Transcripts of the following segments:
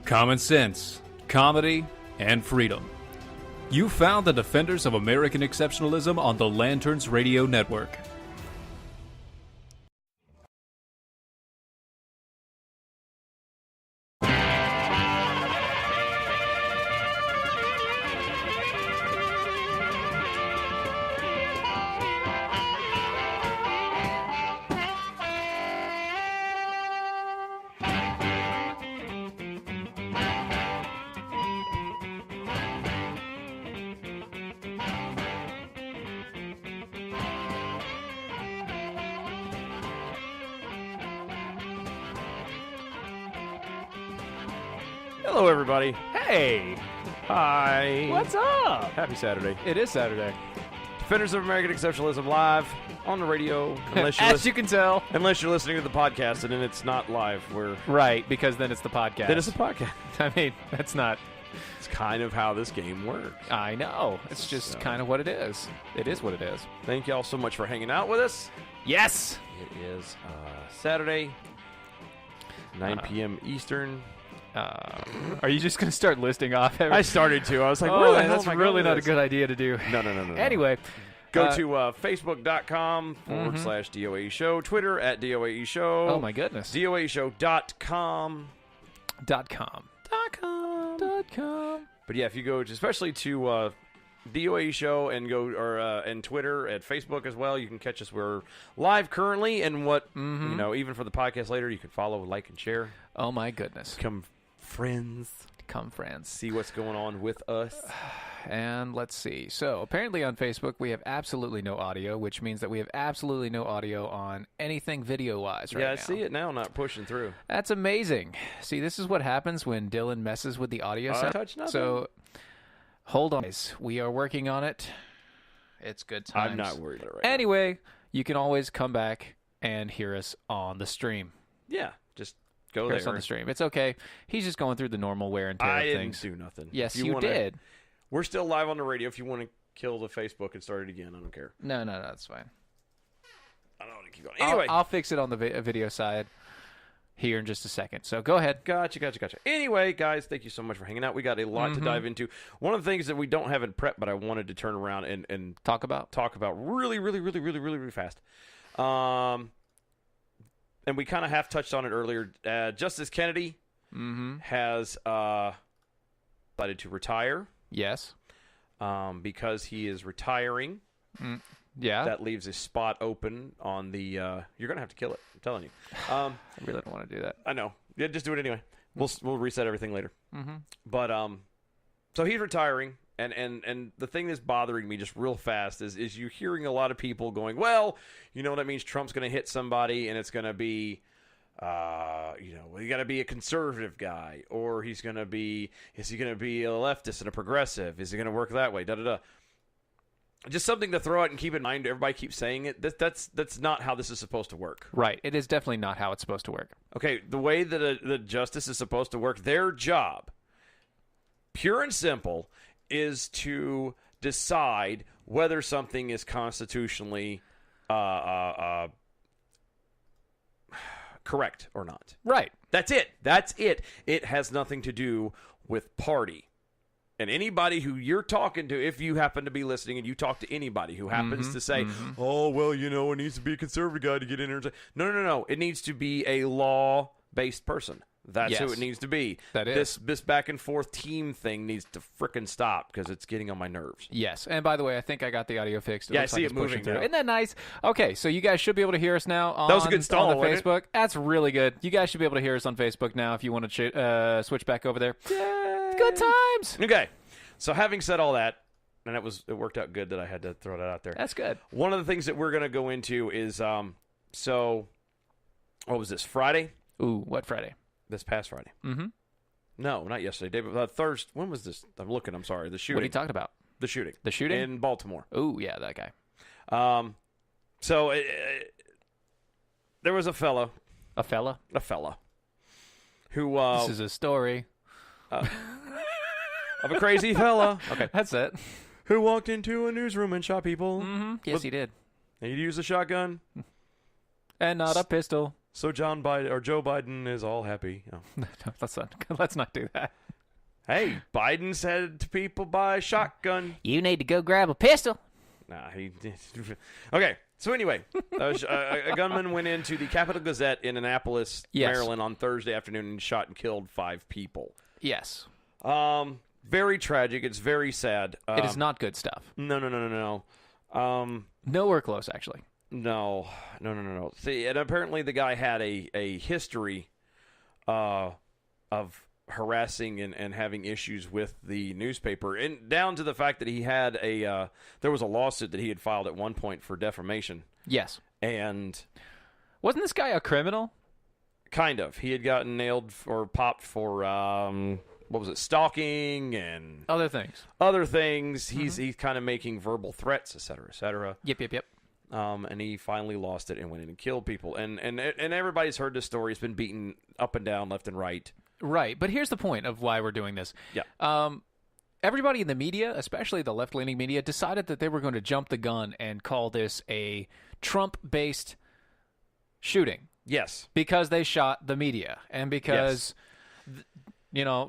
Common sense, comedy, and freedom. You found the Defenders of American Exceptionalism on the Lanterns Radio Network. Hello, everybody. Hey! Hi. What's up? Happy Saturday. It is Saturday. Defenders of American Exceptionalism live on the radio. As you can tell. Unless you're listening to the podcast, and then it's not live. Right, because then it's the podcast. Then it's a podcast. I mean, that's not... It's kind of how this game works. I know. It's just kind of what it is. It is what it is. Thank you all so much for hanging out with us. Yes! It is Saturday, 9 p.m. Eastern. Are you just going to start listing off? I started to. I was like, oh, where the hell that's am I really going not with a good idea to do. No. Anyway. Go to Facebook.com/DOAE Show. Twitter @DOAE Show. Oh, my goodness. DOAEShow.com. .com. But yeah, if you go especially to DOAE Show and go and Twitter at Facebook as well, you can catch us. We're live currently, and even for the podcast later, you can follow, like, and share. Oh my goodness. Become friends. See what's going on with us. And let's see. So apparently on Facebook we have absolutely no audio, which means that we have absolutely no audio on anything video-wise right now. Yeah, I see it now, not pushing through. That's amazing. See, this is what happens when Dylan messes with the audio sound. Touch nothing. So hold on. We are working on it. It's good times. I'm not worried about it right Anyway, you can always come back and hear us on the stream. Yeah, just go Hear there. us on the stream. It's okay. He's just going through the normal wear and tear of things. I didn't do nothing. Yes, you did. We're still live on the radio. If you want to kill the Facebook and start it again, I don't care. No, that's fine. I don't want to keep going. Anyway. I'll fix it on the video side here in just a second. So go ahead. Gotcha. Anyway, guys, thank you so much for hanging out. We got a lot to dive into. One of the things that we don't have in prep, but I wanted to turn around and talk about really fast. And we kind of half touched on it earlier. Justice Kennedy has decided to retire. Yes. Because he is retiring. Yeah. That leaves a spot open on the... you're going to have to kill it. I'm telling you. I really don't want to do that. I know. Yeah, just do it anyway. We'll reset everything later. But so he's retiring, and the thing that's bothering me just real fast is you're hearing a lot of people going, well, you know what that means? Trump's going to hit somebody, and it's going to be... you got to be a conservative guy, or is he going to be a leftist and a progressive? Is he going to work that way? Just something to throw out and keep in mind. Everybody keeps saying it. That's not how this is supposed to work. Right. It is definitely not how it's supposed to work. Okay. The way that the justice is supposed to work, their job, pure and simple, is to decide whether something is constitutionally correct or not. Right. That's it. It has nothing to do with party. And anybody who you're talking to, if you happen to be listening and you talk to anybody who happens to say, oh, well, it needs to be a conservative guy to get in here and say, no. It needs to be a law-based person. That's who it needs to be. That is. This back and forth team thing needs to frickin' stop because it's getting on my nerves. Yes. And by the way, I think I got the audio fixed. I see it moving through. Isn't that nice? Okay, so you guys should be able to hear us now on, that was a good stall, on the Facebook. That's really good. You guys should be able to hear us on Facebook now if you want to switch back over there. Yay. Good times. Okay. So having said all that, and it worked out good that I had to throw that out there. That's good. One of the things that we're going to go into is, what was this, Friday? Ooh, what Friday? This past Friday. No, not yesterday. Thursday. When was this? I'm sorry. The shooting. What are you talking about? The shooting. The shooting? In Baltimore. Ooh, yeah, that guy. There was a fella. A fella? A fella. Who, this is a story. Of a crazy fella. Okay. That's it. Who walked into a newsroom and shot people. Yes, he did. And he used a shotgun. And not a pistol. So Joe Biden is all happy. Oh. No, let's not do that. Hey, Biden said to people, buy a shotgun. You need to go grab a pistol. Nah, he did. Okay, so anyway, a gunman went into the Capital Gazette in Annapolis, Maryland on Thursday afternoon and shot and killed 5 people. Yes. Very tragic. It's very sad. It is not good stuff. No. Nowhere close, actually. No. See, and apparently the guy had a history of harassing and having issues with the newspaper, and down to the fact that he had there was a lawsuit that he had filed at one point for defamation. Yes. And wasn't this guy a criminal? Kind of. He had gotten nailed or popped for what was it, stalking and other things. He's kind of making verbal threats, et cetera. Yep. And he finally lost it and went in and killed people. And everybody's heard this story. It's been beaten up and down, left and right. Right, but here's the point of why we're doing this. Yeah. Everybody in the media, especially the left-leaning media, decided that they were going to jump the gun and call this a Trump-based shooting. Yes. Because they shot the media, and because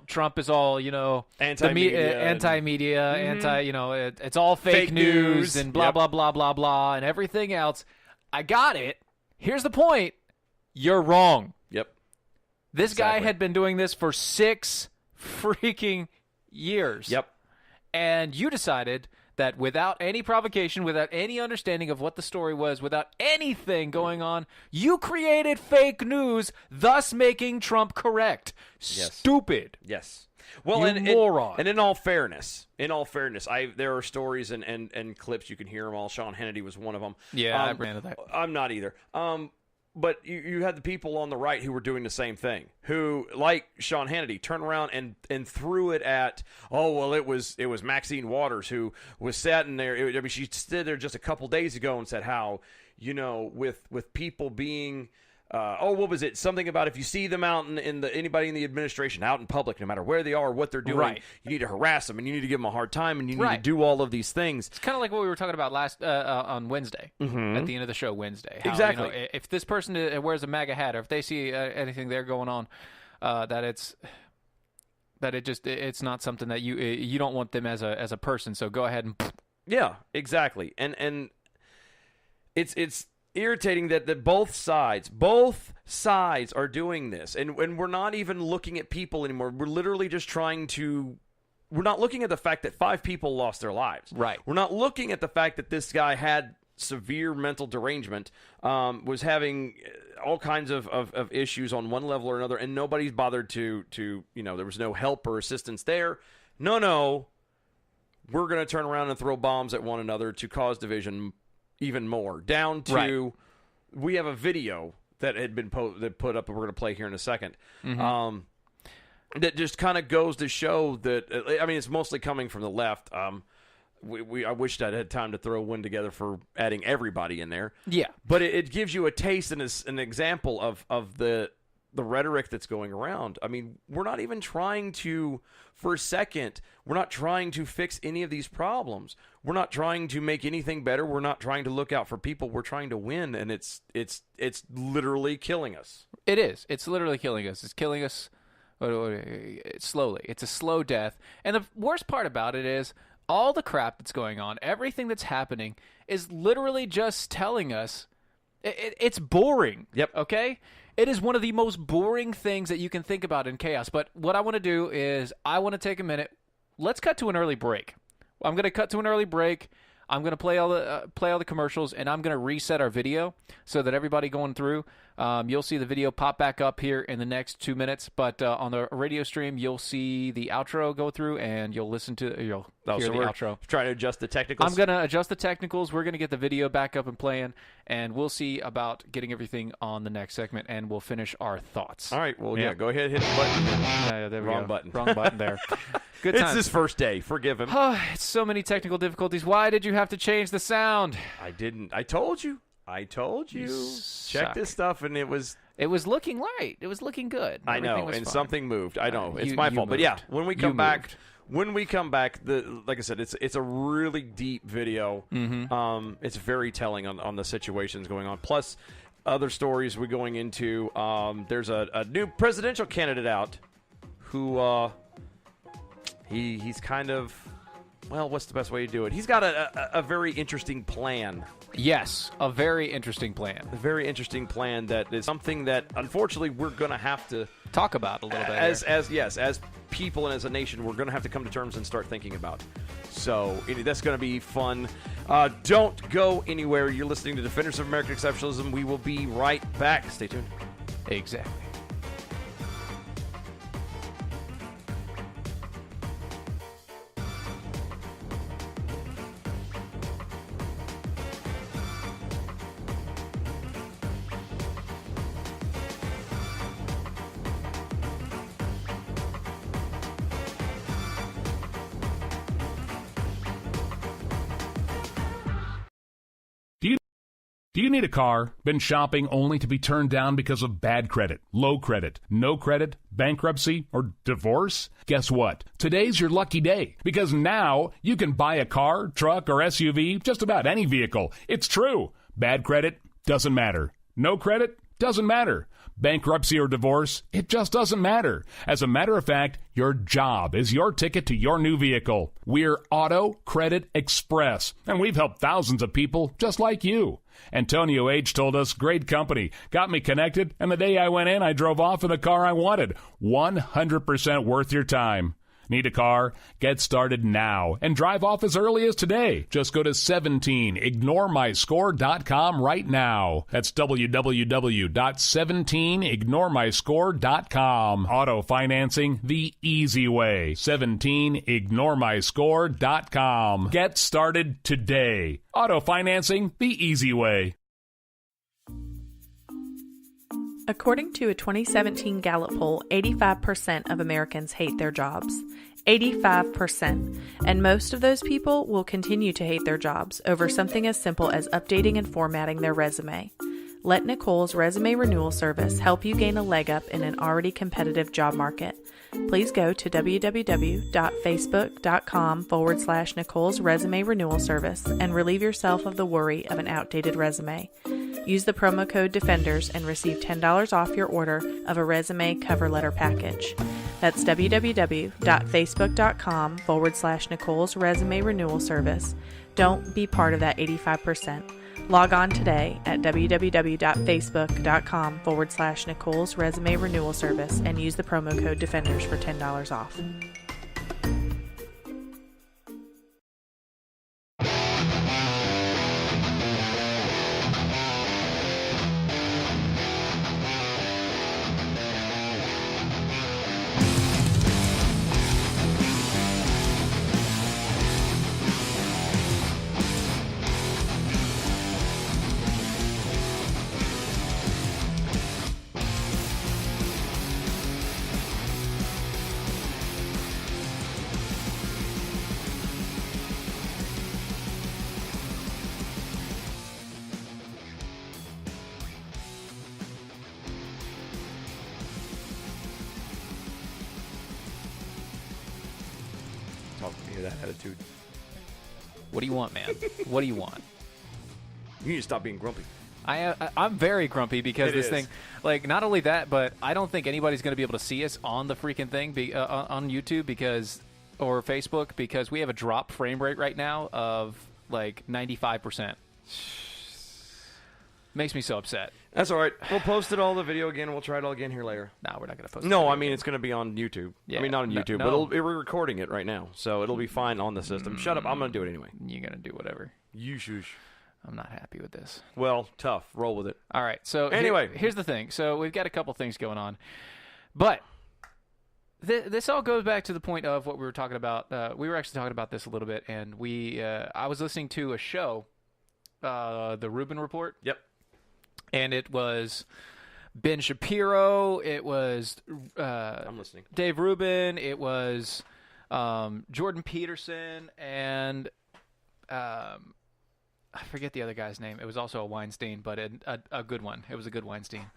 Trump is all anti-media, it's all fake news and blah blah blah blah blah and everything else. I got it. Here's the point. You're wrong. Yep. This guy had been doing this for 6 freaking years. Yep. And you decided that without any provocation, without any understanding of what the story was, without anything going on, you created fake news, thus making Trump correct. Yes. Stupid. Yes. Well, moron. And in all fairness, there are stories and clips, you can hear them all. Sean Hannity was one of them. Yeah, I ran into that. I'm not either. But you had the people on the right who were doing the same thing, who, like Sean Hannity, turned around and threw it at, it was Maxine Waters who was sitting there. She stood there just a couple days ago and said how, with people being, what was it? Something about if you see them out anybody in the administration out in public, no matter where they are or what they're doing, right, you need to harass them and you need to give them a hard time and you need to do all of these things. It's kind of like what we were talking about last on Wednesday, at the end of the show Wednesday. How, exactly. If this person wears a MAGA hat, or if they see anything there going on, it's not something that you don't want them as a person. So go ahead and yeah, exactly. And it's irritating that both sides are doing this, and we're not even looking at people anymore. We're literally just we're not looking at the fact that 5 people lost their lives. Right. We're not looking at the fact that this guy had severe mental derangement, was having all kinds of issues on one level or another, and nobody's bothered to there was no help or assistance there. No, we're going to turn around and throw bombs at one another to cause division even more, down to we have a video that had been put up, and we're going to play here in a second, that just kind of goes to show that, it's mostly coming from the left. I wished I'd had time to throw one together for adding everybody in there. Yeah. But it gives you a taste and an example of the rhetoric that's going around. We're not even trying to, for a second, we're not trying to fix any of these problems. We're not trying to make anything better. We're not trying to look out for people. We're trying to win, and it's literally killing us. It is. It's literally killing us. It's killing us slowly. It's a slow death. And the worst part about it is all the crap that's going on, everything that's happening is literally just telling us it's boring. Yep. Okay? It is one of the most boring things that you can think about in chaos. But what I want to do is I want to take a minute. Let's cut to an early break. I'm going to cut to an early break. I'm going to play all the commercials, and I'm going to reset our video so that everybody going through, you'll see the video pop back up here in the next 2 minutes. But on the radio stream, you'll see the outro go through, and you'll hear the outro. Trying to adjust the technicals. I'm going to adjust the technicals. We're going to get the video back up and playing, and we'll see about getting everything on the next segment, and we'll finish our thoughts. All right. Well, yeah. Go ahead, hit the button. Yeah, there we go. Button. Wrong button there. Good times. It's his first day. Forgive him. It's so many technical difficulties. Why did you have to change the sound? I didn't. I told you. Check this stuff, and it was looking right. It was looking good. I know, and fine. Something moved. I know. It's my fault. But yeah, when we come back, like I said, it's a really deep video. Mm-hmm. It's very telling on the situations going on. Plus, other stories we're going into, there's a new presidential candidate out who he's kind of, well, what's the best way to do it? He's got a very interesting plan. Yes, a very interesting plan. A very interesting plan that is something that, unfortunately, we're going to have to talk about a little bit. As people and as a nation, we're going to have to come to terms and start thinking about. So that's going to be fun. Don't go anywhere. You're listening to Defenders of American Exceptionalism. We will be right back. Stay tuned. Exactly. Do you need a car? Been shopping only to be turned down because of bad credit, low credit, no credit, bankruptcy, or divorce? Guess what? Today's your lucky day, because now you can buy a car, truck, or SUV, just about any vehicle. It's true. Bad credit doesn't matter. No credit doesn't matter. Bankruptcy or divorce, it just doesn't matter. As a matter of fact, your job is your ticket to your new vehicle. We're Auto Credit Express, and we've helped thousands of people just like you. Antonio H. told us, great company, got me connected, and the day I went in, I drove off in the car I wanted. 100% worth your time. Need a car? Get started now and drive off as early as today. Just go to 17ignoremyscore.com right now. That's www.17ignoremyscore.com. Auto financing the easy way. 17ignoremyscore.com. Get started today. Auto financing the easy way. According to a 2017 Gallup poll, 85% of Americans hate their jobs. 85%. And most of those people will continue to hate their jobs over something as simple as updating and formatting their resume. Let Nicole's resume renewal service help you gain a leg up in an already competitive job market. Please go to www.facebook.com/Nicole's resume renewal service and relieve yourself of the worry of an outdated resume. Use the promo code DEFENDERS and receive $10 off your order of a resume cover letter package. That's www.facebook.com/Nicole's resume renewal service. Don't be part of that 85%. Log on today at www.facebook.com/Nicole's resume renewal service and use the promo code DEFENDERS for $10 off. That attitude. What do you want, man? What do you want? You need to stop being grumpy. I'm very grumpy because this is. thing, like, not only that, but I don't think anybody's going to be able to see us on the freaking thing on YouTube or Facebook because we have a drop frame rate right now of like 95%. Makes me so upset. That's all right. We'll post all the video again. We'll try it all again here later. No, we're not going to post it. No, I mean, it's going to be on YouTube. Yeah. I mean, not on YouTube, no. but we're recording it right now, so it'll be fine on the system. Shut up. I'm going to do it anyway. You're going to do whatever. You shush. I'm not happy with this. Well, tough. Roll with it. All right. So anyway, here's the thing. So we've got a couple things going on, but this all goes back to the point of what we were talking about. We were actually talking about this a little bit, and I was listening to a show, the Rubin Report. Yep. And it was Ben Shapiro. It was I'm listening. Dave Rubin. It was Jordan Peterson, and I forget the other guy's name. It was also a Weinstein, but a good one. It was a good Weinstein.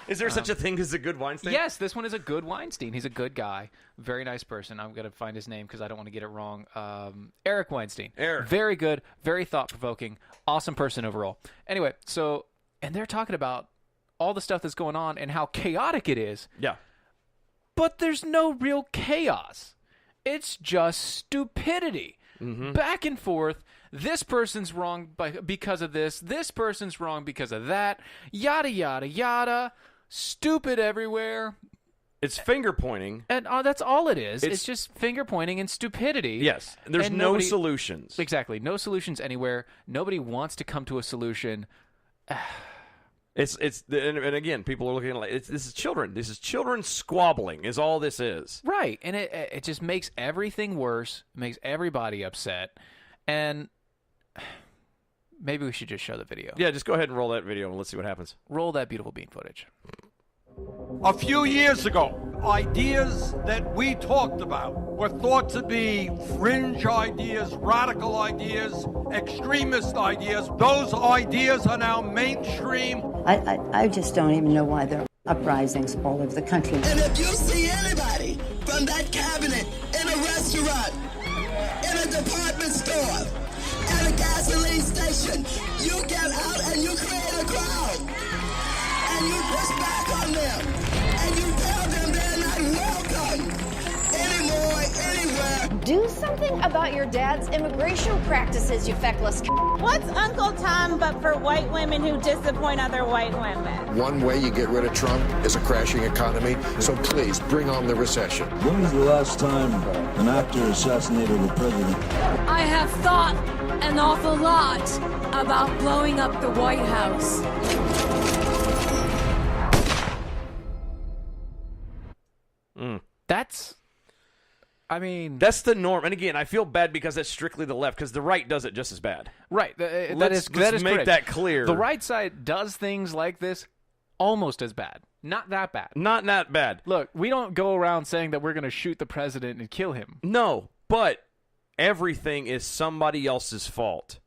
Is there such a thing as a good Weinstein? Yes, this one is a good Weinstein. He's a good guy. Very nice person. I'm going to find his name because I don't want to get it wrong. Eric Weinstein. Eric. Very good. Very thought-provoking. Awesome person overall. Anyway, and they're talking about all the stuff that's going on and how chaotic it is. Yeah. But there's no real chaos. It's just stupidity. Back and forth. This person's wrong because of this. This person's wrong because of that. Yada, yada, yada. Stupid everywhere. It's finger pointing. And that's all it is. It's just finger pointing and stupidity. Yes. There's no solutions. Exactly. No solutions anywhere. Nobody wants to come to a solution. And again, people are looking like this is children. This is children squabbling is all this is. Right. And it just makes everything worse. It makes everybody upset. And maybe we should just show the video. Yeah, just go ahead and roll that video and let's see what happens. Roll that beautiful bean footage. A few years ago, ideas that we talked about were thought to be fringe ideas, radical ideas, extremist ideas. Those ideas are now mainstream. I just don't even know why there are uprisings all over the country. And if you see anybody from that cabinet in a restaurant, in a department store, at a gasoline station, you get out and you create a crowd. And you push back on them. And you tell them they're not welcome anymore, anywhere. Do something about your dad's immigration practices, you feckless What's Uncle Tom but for white women who disappoint other white women? One way you get rid of Trump is a crashing economy, so please bring on the recession. When was the last time an actor assassinated a president? I have thought an awful lot about blowing up the White House. That's the norm. And again, I feel bad because that's strictly the left, because the right does it just as bad. Right. Let's make correct. that clear. The right side does things like this almost as bad. Not that bad. Not that bad. Look, we don't go around saying that we're going to shoot the president and kill him. No, but everything is somebody else's fault.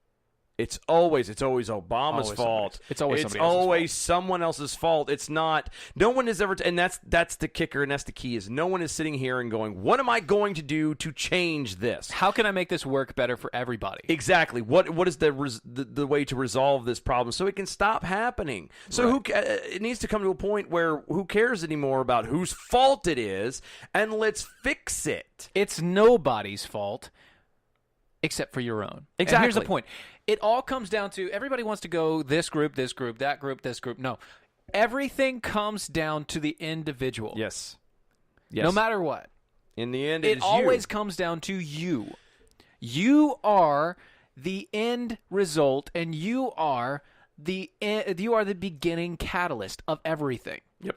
It's always Obama's fault. It's always someone else's fault. It's not. No one is ever. And that's the kicker, and that's the key. Is no one is sitting here and going, "What am I going to do to change this? How can I make this work better for everybody?" Exactly. What is the way to resolve this problem so it can stop happening? So it needs to come to a point where who cares anymore about whose fault it is, and let's fix it. It's nobody's fault except for your own. Exactly. And here's the point. It all comes down to everybody wants to go this group, that group, this group. No. Everything comes down to the individual. Yes. No matter what. In the end, it always comes down to you. You are the end result, and you are the beginning catalyst of everything. Yep.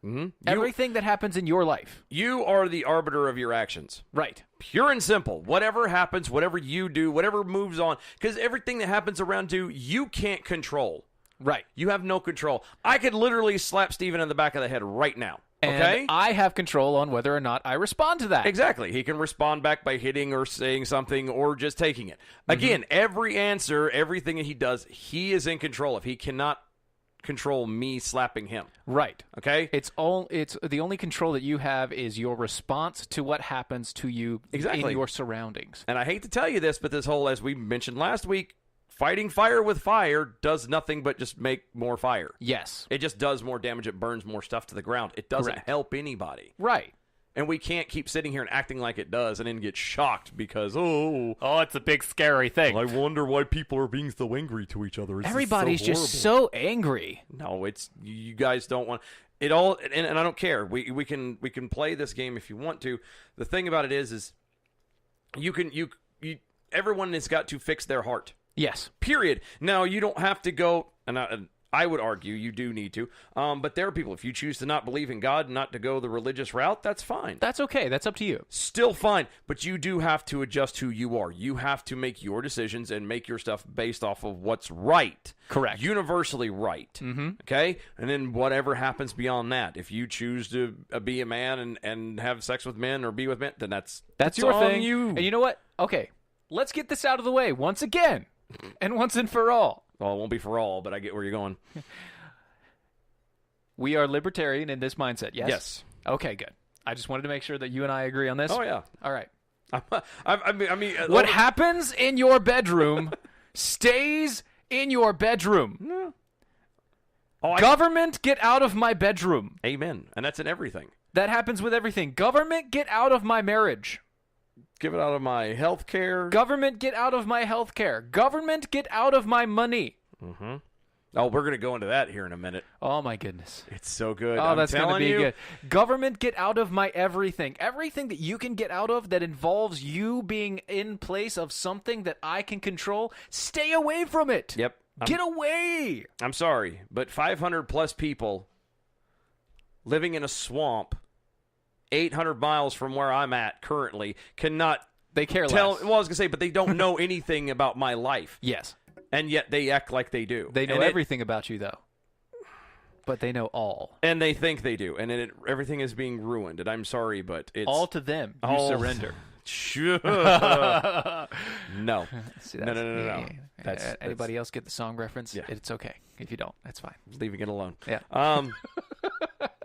Mm-hmm. Everything that happens in your life. You are the arbiter of your actions. Right. Pure and simple. Whatever happens, whatever you do, whatever moves on, because everything that happens around you can't control. Right. You have no control. I could literally slap Steven in the back of the head right now. Okay? And I have control on whether or not I respond to that. Exactly. He can respond back by hitting or saying something or just taking it. Again, every answer, everything that he does, he is in control of. He cannot control me slapping him. Right. Okay? It's the only control that you have is your response to what happens to you in your surroundings. And I hate to tell you this, but this whole, as we mentioned last week, fighting fire with fire does nothing but just make more fire. Yes. It just does more damage. It burns more stuff to the ground. It doesn't help anybody. Right. And we can't keep sitting here and acting like it does and then get shocked because, it's a big scary thing. I wonder why people are being so angry to each other. Everybody's just so angry. No, it's you guys don't want it all, and I don't care. We can play this game if you want to. The thing about it is everyone has got to fix their heart. Yes. Period. Now, you don't have to go, and I would argue you do need to, but there are people, if you choose to not believe in God, not to go the religious route, that's fine. That's okay. That's up to you. Still fine, but you do have to adjust who you are. You have to make your decisions and make your stuff based off of what's right. Correct. Universally right. Mm-hmm. Okay? And then whatever happens beyond that. If you choose to be a man and have sex with men or be with men, then that's your on thing. you. And you know what? Okay, let's get this out of the way once again and once and for all. Well, it won't be for all, but I get where you're going. We are libertarian in this mindset, yes? Yes. Okay, good. I just wanted to make sure that you and I agree on this. Oh, yeah. All right. I mean, what happens in your bedroom stays in your bedroom. No. Government, get out of my bedroom. Amen. And that's in everything. That happens with everything. Government, get out of my marriage. Get it out of my health care. Government, get out of my health care. Government, get out of my money. Mm-hmm. Oh, we're going to go into that here in a minute. Oh, my goodness. It's so good. Oh, that's going to be good. Government, get out of my everything. Everything that you can get out of that involves you being in place of something that I can control, stay away from it. Yep. Get away. I'm sorry, but 500 plus people living in a swamp 800 miles from where I'm at currently cannot They care tell. less. Well, I was going to say, but they don't know anything about my life. Yes. And yet they act like they do. They know everything about you, though. But they know all. And they think they do. And everything is being ruined. And I'm sorry, but it's... All to them. You surrender. Sure. No. See, No. Anybody else get the song reference? Yeah. It's okay. If you don't, that's fine. Leaving it alone. Yeah.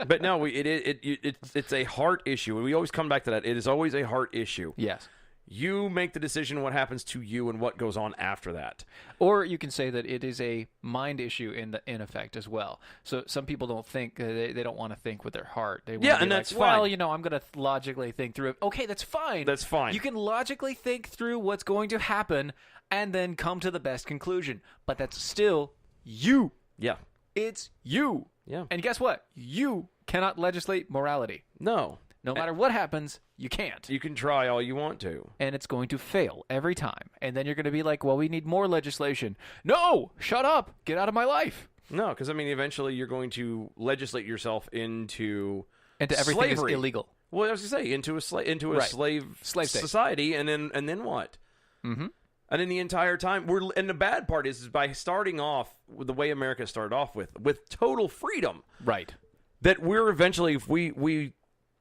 But no, it's a heart issue. And we always come back to that. It is always a heart issue. Yes. You make the decision what happens to you and what goes on after that. Or you can say that it is a mind issue in effect as well. So some people don't think, they don't want to think with their heart. They want to be and like, that's well, fine. I'm going to logically think through it. Okay, that's fine. That's fine. You can logically think through what's going to happen and then come to the best conclusion. But that's still you. Yeah. It's you. Yeah. And guess what? You cannot legislate morality. No. No matter what happens, you can't. You can try all you want to. And it's going to fail every time. And then you're going to be like, well, we need more legislation. No! Shut up! Get out of my life! No, because, eventually you're going to legislate yourself into everything slavery. is illegal. Well, I was going to say, into a Right. slave state. society, and then what? Mm-hmm. And then the entire time, and the bad part is by starting off with the way America started off with total freedom. Right. That we're eventually, if we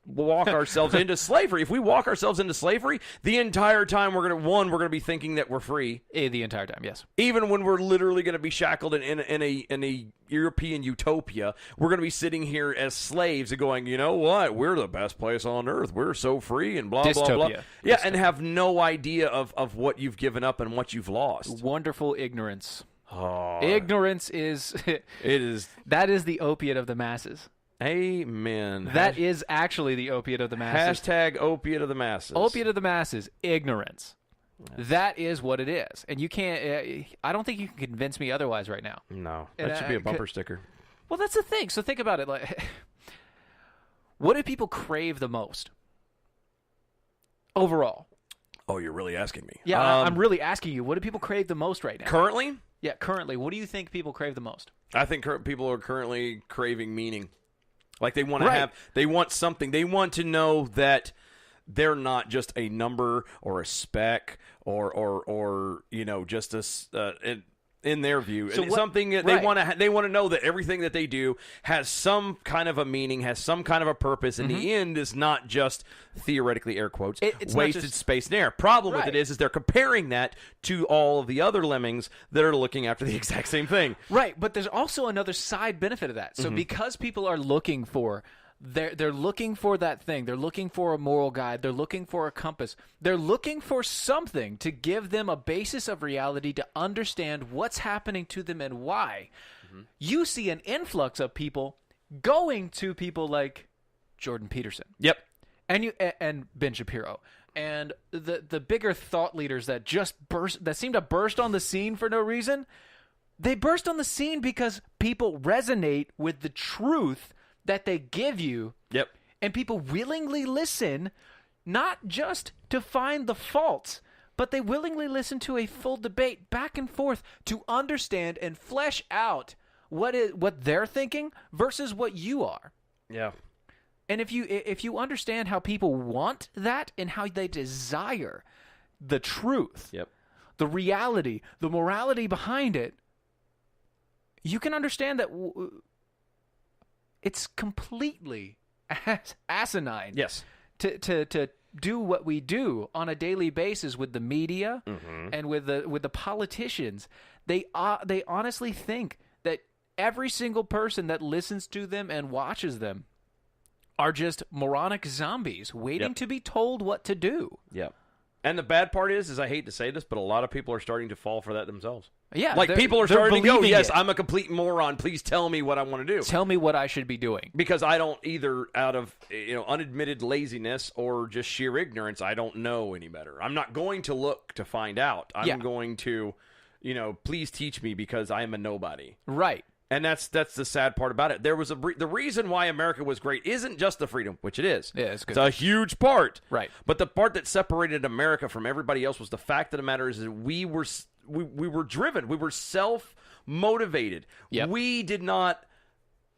walk ourselves into slavery. If we walk ourselves into slavery, the entire time we're going to be thinking that we're free. The entire time, yes. Even when we're literally going to be shackled in a European utopia, we're going to be sitting here as slaves and going, you know what? We're the best place on earth. We're so free and blah, blah, blah. Yeah, and have no idea of what you've given up and what you've lost. Wonderful ignorance. Oh. Ignorance is... That is the opiate of the masses. Amen. That is actually the opiate of the masses. Hashtag opiate of the masses. Opiate of the masses, ignorance. Yes. That is what it is. And you can't, I don't think you can convince me otherwise right now. No. That should be a bumper sticker. Well, that's the thing. So think about it. Like, what do people crave the most? Overall. Oh, you're really asking me. Yeah, I'm really asking you. What do people crave the most right now? Currently? Yeah, currently. What do you think people crave the most? I think people are currently craving meaning. Like they want to they want something. They want to know that they're not just a number or a speck or just in their view. So something that they want to know that everything that they do has some kind of a meaning, has some kind of a purpose. In the end, is not just theoretically air quotes it's wasted space and air. Problem with it is they're comparing that to all of the other lemmings that are looking after the exact same thing. Right, but there's also another side benefit of that. So because people are looking for They're looking for that thing. They're looking for a moral guide. They're looking for a compass. They're looking for something to give them a basis of reality to understand what's happening to them and why. You see an influx of people going to people like Jordan Peterson. Yep. And Ben Shapiro. And the bigger thought leaders that seem to burst on the scene for no reason. They burst on the scene because people resonate with the truth that they give you. Yep. And people willingly listen, not just to find the faults, but they willingly listen to a full debate back and forth to understand and flesh out what they're thinking versus what you are. Yeah. And if you understand how people want that and how they desire the truth, yep, the reality, the morality behind it, you can understand that it's completely asinine. Yes. To do what we do on a daily basis with the media and with the politicians. They honestly think that every single person that listens to them and watches them are just moronic zombies waiting to be told what to do. Yep. And the bad part is I hate to say this, but a lot of people are starting to fall for that themselves. Yeah. Like, people are starting to go, yes, it. I'm a complete moron. Please tell me what I want to do. Tell me what I should be doing. Because I don't, either out of unadmitted laziness or just sheer ignorance, I don't know any better. I'm not going to look to find out. I'm going to, please teach me because I am a nobody. Right. And that's the sad part about it. There was the reason why America was great isn't just the freedom, which it is. Yeah, it's good. It's a huge part. Right. But the part that separated America from everybody else was the fact of the matter is that we were driven. We were self-motivated. Yep. We did not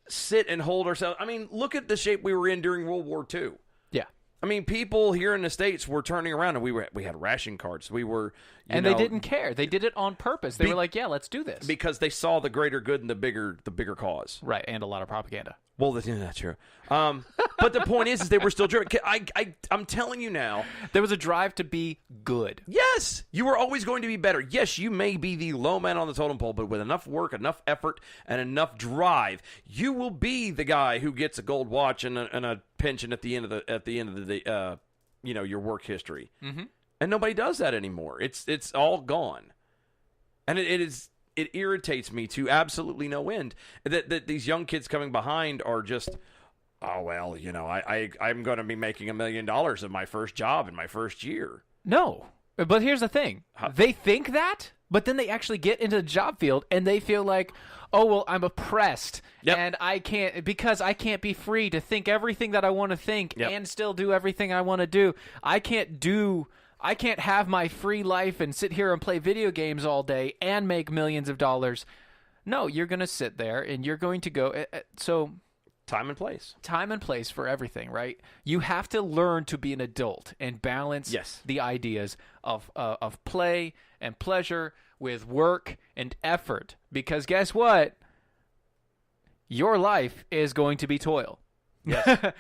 sit and hold ourselves. I mean, look at the shape we were in during World War II. Yeah. I mean, people here in the States were turning around, and we had ration cards. We were, they didn't care. They did it on purpose. They were like, "Yeah, let's do this," because they saw the greater good and the bigger cause. Right, and a lot of propaganda. Well, that's true. But the point is they were still driven. I'm telling you now, there was a drive to be good. Yes, you were always going to be better. Yes, you may be the low man on the totem pole, but with enough work, enough effort, and enough drive, you will be the guy who gets a gold watch and a pension at the end of the your work history. Mm-hmm. And nobody does that anymore. It's all gone, and it irritates me to absolutely no end that these young kids coming behind are just, oh, well, I'm going to be making $1 million of my first job in my first year. No, but here's the thing. They think that, but then they actually get into the job field and they feel like, oh, well, I'm oppressed and I can't be free to think everything that I want to think and still do everything I want to do. I can't have my free life and sit here and play video games all day and make millions of dollars. No, you're going to sit there and you're going to go. So time and place. Time and place for everything, right? You have to learn to be an adult and balance the ideas of play and pleasure with work and effort. Because guess what? Your life is going to be toil. Yes.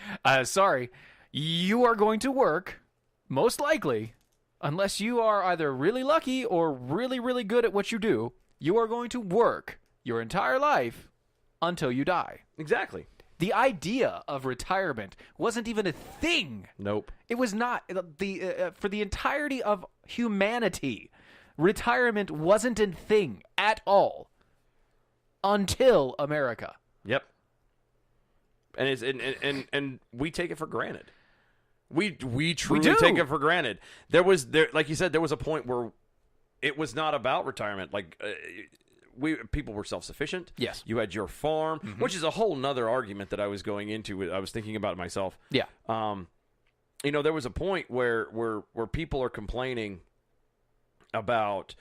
Sorry. You are going to work, most likely, unless you are either really lucky or really, really good at what you do, you are going to work your entire life until you die. Exactly. The idea of retirement wasn't even a thing. Nope. It was not. For the entirety of humanity, retirement wasn't a thing at all until America. Yep. And we take it for granted. We truly take it for granted. There, like you said, there was a point where it was not about retirement. Like people were self-sufficient. Yes. You had your farm, which is a whole nother argument that I was going into. I was thinking about it myself. Yeah. There was a point where people are complaining about,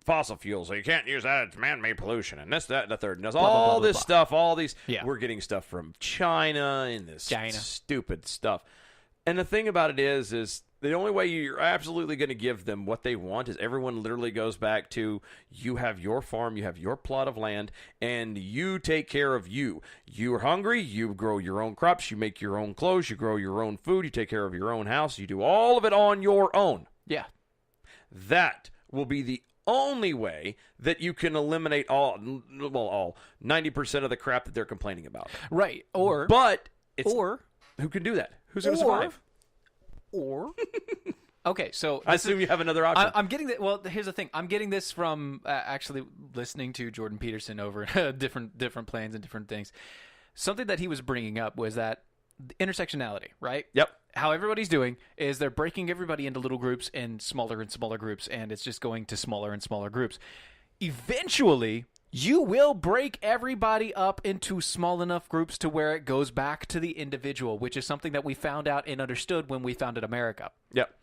fossil fuels. So you can't use that. It's man-made pollution and this, that, and the third. And there's all this stuff, all these. Yeah. We're getting stuff from China and this stupid stuff. And the thing about it is the only way you're absolutely going to give them what they want is everyone literally goes back to you have your farm, you have your plot of land, and you take care of you. You're hungry, you grow your own crops, you make your own clothes, you grow your own food, you take care of your own house, you do all of it on your own. Yeah. That will be the only way that you can eliminate all 90% of the crap that they're complaining about. Right. Or who can do that? Who's going to survive? Okay, so I assume you have another option. I'm getting that. Well, here's the thing. I'm getting this from actually listening to Jordan Peterson over different plans and different things. Something that he was bringing up was that intersectionality, right? Yep. How everybody's doing is they're breaking everybody into little groups and smaller groups, and it's just going to smaller and smaller groups. Eventually, you will break everybody up into small enough groups to where it goes back to the individual, which is something that we found out and understood when we founded America. Yep.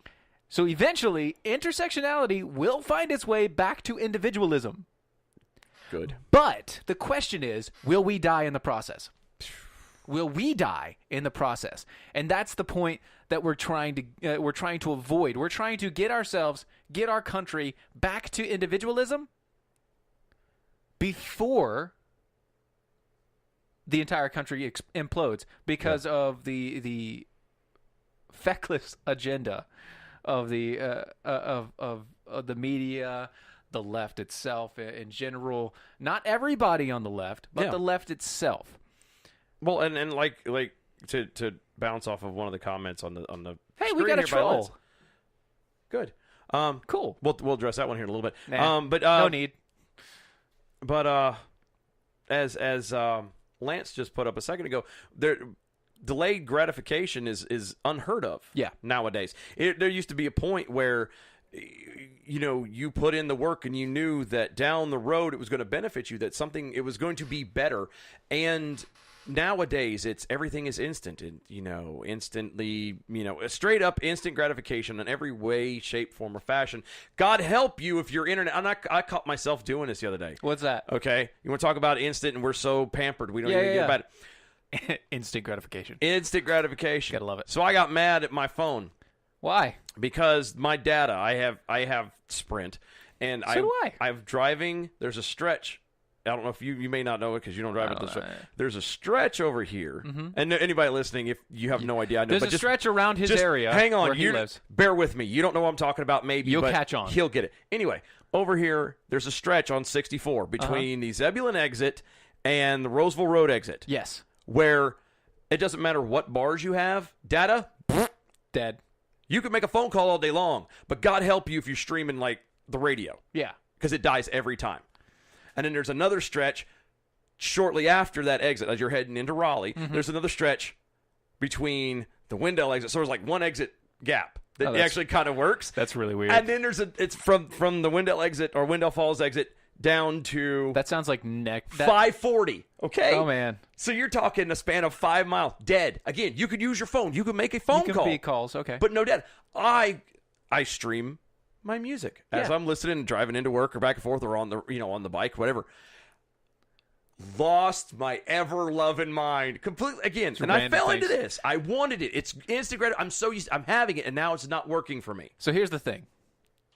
So eventually, intersectionality will find its way back to individualism. Good. But the question is, will we die in the process? Will we die in the process? And that's the point that we're trying to avoid. We're trying to get our country back to individualism before the entire country implodes because of the feckless agenda of the media, the left itself in general. Not everybody on the left, but the left itself. Well, and like to bounce off of one of the comments on the hey, we got a troll. Good. Cool. We'll address that one here in a little bit. Nah, but no need. But as Lance just put up a second ago, delayed gratification is unheard of. Yeah. Nowadays, there used to be a point where, you put in the work and you knew that down the road it was going to benefit you, that it was going to be better. And nowadays everything is instant, and instantly, straight up instant gratification in every way, shape, form, or fashion. God help you if your internet. I caught myself doing this the other day. What's that? Okay, you want to talk about instant, and we're so pampered we don't even get about it. Instant gratification. Instant gratification. Gotta love it. So I got mad at my phone. Why? Because my data, I have Sprint, and So do I. I'm driving. There's a stretch. I don't know if you may not know it because you don't drive it this way. There's a stretch over here, and anybody listening, if you have no idea, I know. There's a stretch around his area. Hang on, where he lives. Bear with me. You don't know what I'm talking about, maybe. You'll but catch on. He'll get it. Anyway, over here, there's a stretch on 64 between the Zebulon exit and the Roseville Road exit. Yes. Where it doesn't matter what bars you have, data, Dead. You can make a phone call all day long, but God help you if you're streaming like the radio. Yeah. Because it dies every time. And then there's another stretch shortly after that exit, as you're heading into Raleigh. There's another stretch between the Wendell exit. So there's like one exit gap that actually kind of works. That's really weird. And then it's from the Wendell exit or Wendell Falls exit down to that sounds like 540. Okay. Oh man. So you're talking a span of 5 miles. Dead. Again, you could use your phone. You could make a phone call. You can make calls. Okay. But no dead. I stream my music as I'm listening and driving into work or back and forth or on the bike, whatever. Lost my ever loving mind completely again, and I fell into this. I wanted it. It's Instagram. I'm so used. I'm having it, and now it's not working for me. So here's the thing.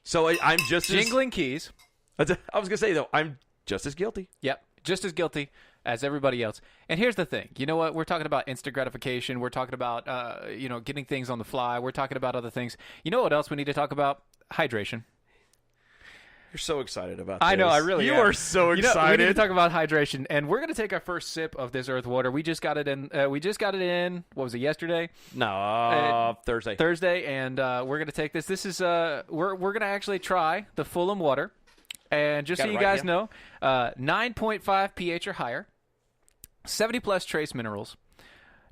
So I'm just jingling keys. I was gonna say though, I'm just as guilty. Yep, just as guilty as everybody else. And here's the thing. You know what? We're talking about instant gratification. We're talking about getting things on the fly. We're talking about other things. You know what else we need to talk about? Hydration. You're so excited about this. I know, I really am. You are so excited. We need to talk about hydration, and we're going to take our first sip of this Earth water. We just got it in. What was it, yesterday? No, Thursday. Thursday, and we're going to take this. This is we're going to actually try the Fulham water, and just so you guys know, 9.5 pH or higher, 70+ trace minerals.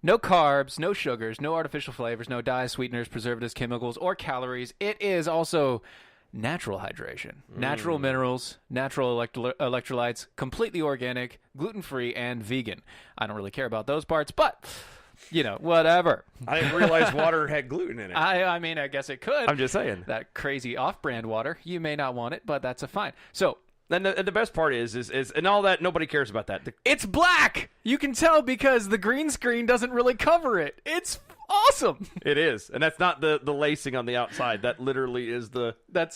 No carbs, no sugars, no artificial flavors, no dyes, sweeteners, preservatives, chemicals, or calories. It is also natural hydration. Natural minerals, natural electrolytes, completely organic, gluten-free, and vegan. I don't really care about those parts, but, whatever. I didn't realize water had gluten in it. I mean, I guess it could. I'm just saying. That crazy off-brand water. You may not want it, but that's fine. So, and the best part is and all that, nobody cares about that. It's black! You can tell because the green screen doesn't really cover it. It's awesome. It is. And that's not the lacing on the outside. That literally is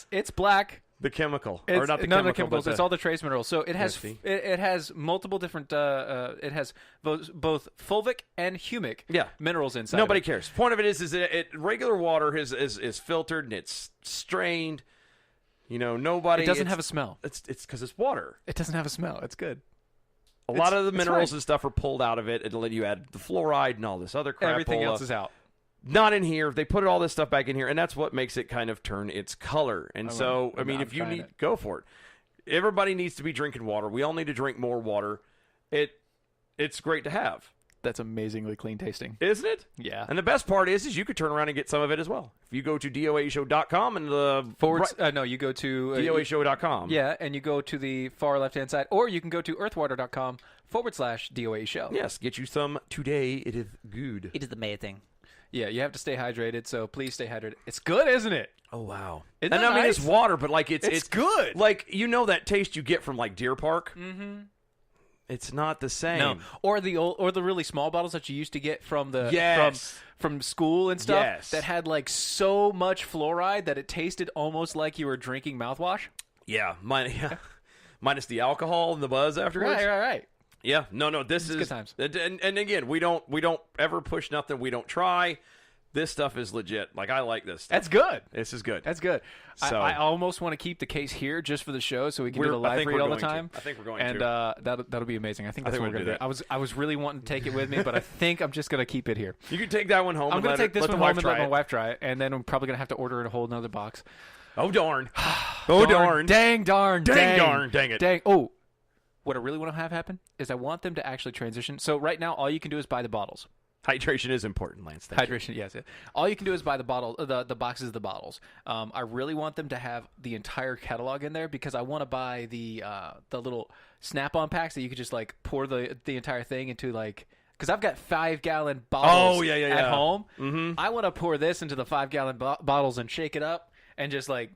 it's black. The chemical. It's, or not the none chemical, of the chemicals. It's all the trace minerals. So it has Nasty. it has multiple different it has both fulvic and humic minerals inside. Nobody of it. cares. Point of it is that regular water is filtered and it's strained. Nobody. It doesn't have a smell. It's because it's water. It doesn't have a smell. It's good. A lot of the minerals and stuff are pulled out of it, and then you add the fluoride and all this other crap. Everything else is out. Not in here. They put all this stuff back in here, and that's what makes it kind of turn its color. And if you need, go for it. Everybody needs to be drinking water. We all need to drink more water. It's great to have. That's amazingly clean tasting. Isn't it? Yeah. And the best part is you could turn around and get some of it as well. If you go to DOAShow.com and you go to DOAShow.com. Yeah, and you go to the far left-hand side, or you can go to earthwater.com/DOA show. Yes, get you some today. It is good. It is amazing. Yeah, you have to stay hydrated, so please stay hydrated. It's good, isn't it? Oh, wow. Isn't and that I mean, nice? it's water, but like it's good. Like, that taste you get from like Deer Park? Mm-hmm. It's not the same. No, or the really small bottles that you used to get from from school and stuff. Yes. That had like so much fluoride that it tasted almost like you were drinking mouthwash. Yeah, minus the alcohol and the buzz afterwards. Right. Yeah, no. This is good times. And again, we don't ever push nothing we don't try. This stuff is legit. Like, I like this stuff. That's good. This is good. That's good. So, I almost want to keep the case here just for the show so we can do the live read all the time. I think we're going to. And that'll be amazing. I think that's what we're going to do. I was really wanting to take it with me, but I think I'm just going to keep it here. You can take that one home. I'm going to take this one home and let my wife try it, and then I'm probably going to have to order in a whole another box. Oh, darn. Oh, darn. Dang, darn. Dang, darn. Dang it. Dang. Oh, what I really want to have happen is I want them to actually transition. So right now, all you can do is buy the bottles. Hydration is important, Lance. Hydration, yes. All you can do is buy the bottle, the boxes of the bottles. I really want them to have the entire catalog in there because I want to buy the little Snap-on packs that you could just like pour the entire thing into like. Because I've got 5-gallon bottles at home. Mm-hmm. I want to pour this into the 5-gallon bottles and shake it up and just like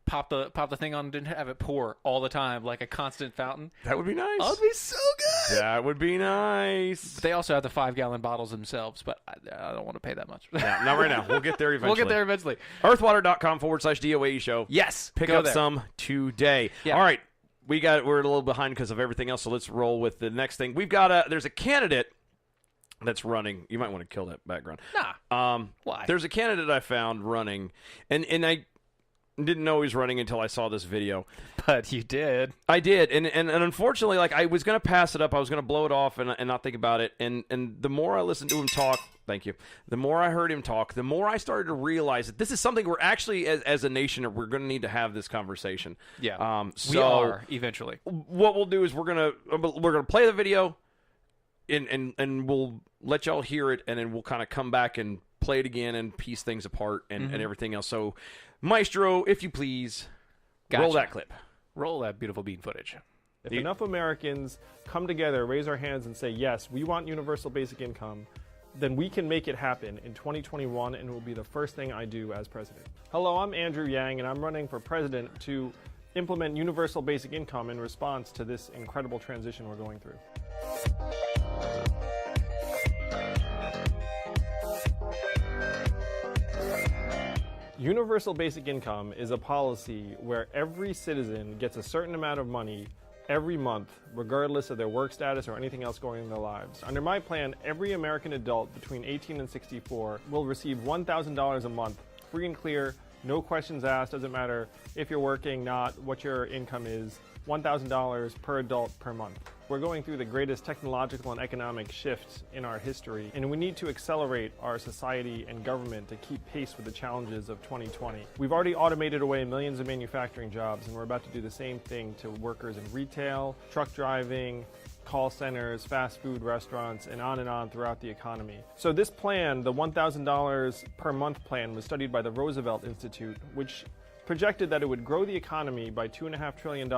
pop the thing on and have it pour all the time like a constant fountain. That would be nice. That would be so good. That would be nice. But they also have the 5-gallon bottles themselves, but I don't want to pay that much. Yeah, not right now. We'll get there eventually. Earthwater.com/DOAE show. Yes. Pick up some today. Yeah. All right. We're a little behind because of everything else, so let's roll with the next thing. We've got there's a candidate that's running. You might want to kill that background. Nah. Why? There's a candidate I found running, and I didn't know he was running until I saw this video. But you did. I did, and unfortunately, like I was gonna pass it up. I was gonna blow it off and not think about it. And the more I listened to him talk, thank you. The more I heard him talk, the more I started to realize that this is something we're actually, as a nation, we're gonna need to have this conversation. Yeah. So we are eventually. What we'll do is we're gonna play the video, and we'll let y'all hear it, and then we'll kind of come back and play it again and piece things apart and everything else. So, Maestro, if you please, roll that clip. Roll that beautiful bean footage. If enough Americans come together, raise our hands, and say, yes, we want universal basic income, then we can make it happen in 2021, and it will be the first thing I do as president. Hello, I'm Andrew Yang, and I'm running for president to implement universal basic income in response to this incredible transition we're going through. Universal basic income is a policy where every citizen gets a certain amount of money every month, regardless of their work status or anything else going in their lives. Under my plan, every American adult between 18 and 64 will receive $1,000 a month, free and clear, no questions asked, doesn't matter if you're working, not, what your income is, $1,000 per adult per month. We're going through the greatest technological and economic shift in our history, and we need to accelerate our society and government to keep pace with the challenges of 2020. We've already automated away millions of manufacturing jobs, and we're about to do the same thing to workers in retail, truck driving, call centers, fast food restaurants, and on throughout the economy. So this plan, the $1,000 per month plan, was studied by the Roosevelt Institute, which projected that it would grow the economy by $2.5 trillion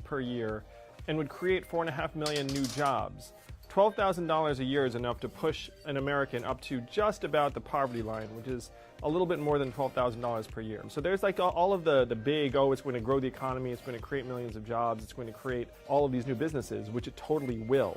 per year and would create 4.5 million new jobs. $12,000 a year is enough to push an American up to just about the poverty line, which is a little bit more than $12,000 per year. So there's like all of the big, it's going to grow the economy, it's going to create millions of jobs, it's going to create all of these new businesses, which it totally will.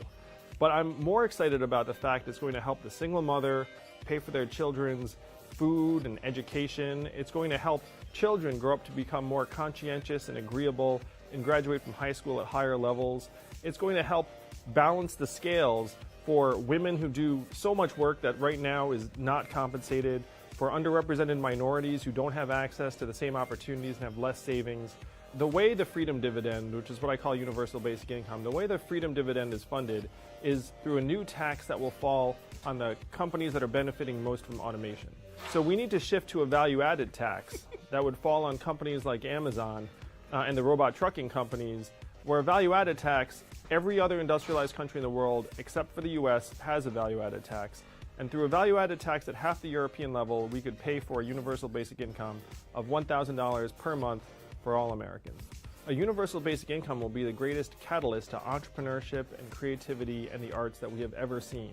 But I'm more excited about the fact it's going to help the single mother pay for their children's food and education. It's going to help children grow up to become more conscientious and agreeable and graduate from high school at higher levels. It's going to help balance the scales for women who do so much work that right now is not compensated, for underrepresented minorities who don't have access to the same opportunities and have less savings. The way the freedom dividend, which is what I call universal basic income, the way the freedom dividend is funded is through a new tax that will fall on the companies that are benefiting most from automation. So we need to shift to a value-added tax that would fall on companies like Amazon and the robot trucking companies, where a value-added tax, every other industrialized country in the world, except for the US, has a value-added tax. And through a value-added tax at half the European level, we could pay for a universal basic income of $1,000 per month for all Americans. A universal basic income will be the greatest catalyst to entrepreneurship and creativity and the arts that we have ever seen.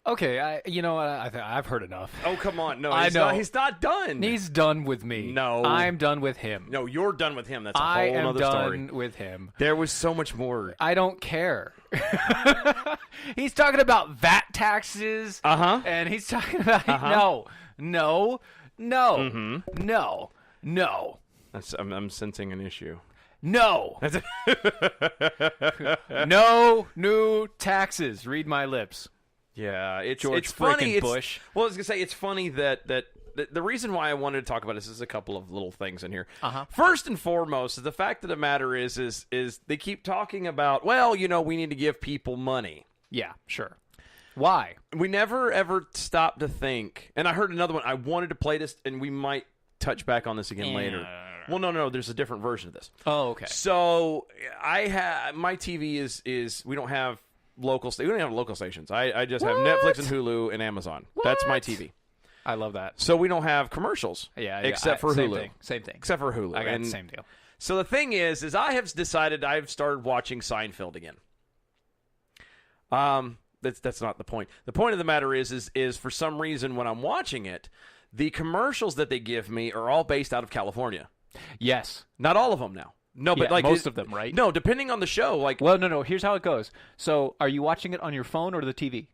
Okay, I've heard enough. Oh, come on. No, I know. He's not done. He's done with me. No. I'm done with him. No, you're done with him. That's a whole other story. I am done with him. There was so much more. I don't care. He's talking about VAT taxes. Uh-huh. And he's talking about... No. I'm sensing an issue. No. No new taxes. Read my lips. Yeah, it's George it's funny. frickin' Bush. Well, I was gonna say it's funny that the reason why I wanted to talk about this is a couple of little things in here. First and foremost, is the fact of the matter is they keep talking about, well, we need to give people money. Yeah, sure. Why? We never ever stop to think. And I heard another one. I wanted to play this, and we might touch back on this again later. Well, no. There's a different version of this. Oh, okay. So my TV is we don't have local. We don't have local stations. I just have Netflix and Hulu and Amazon. That's my TV. I love that. So we don't have commercials. Yeah, except for Hulu. Same thing. Except for Hulu. I got the same deal. So the thing is I have decided I've started watching Seinfeld again. That's not the point. The point of the matter is for some reason when I'm watching it, the commercials that they give me are all based out of California. Yes. Not all of them now. No, but like most of them, right? No, depending on the show. Like, well, no. Here's how it goes. So, are you watching it on your phone or the TV?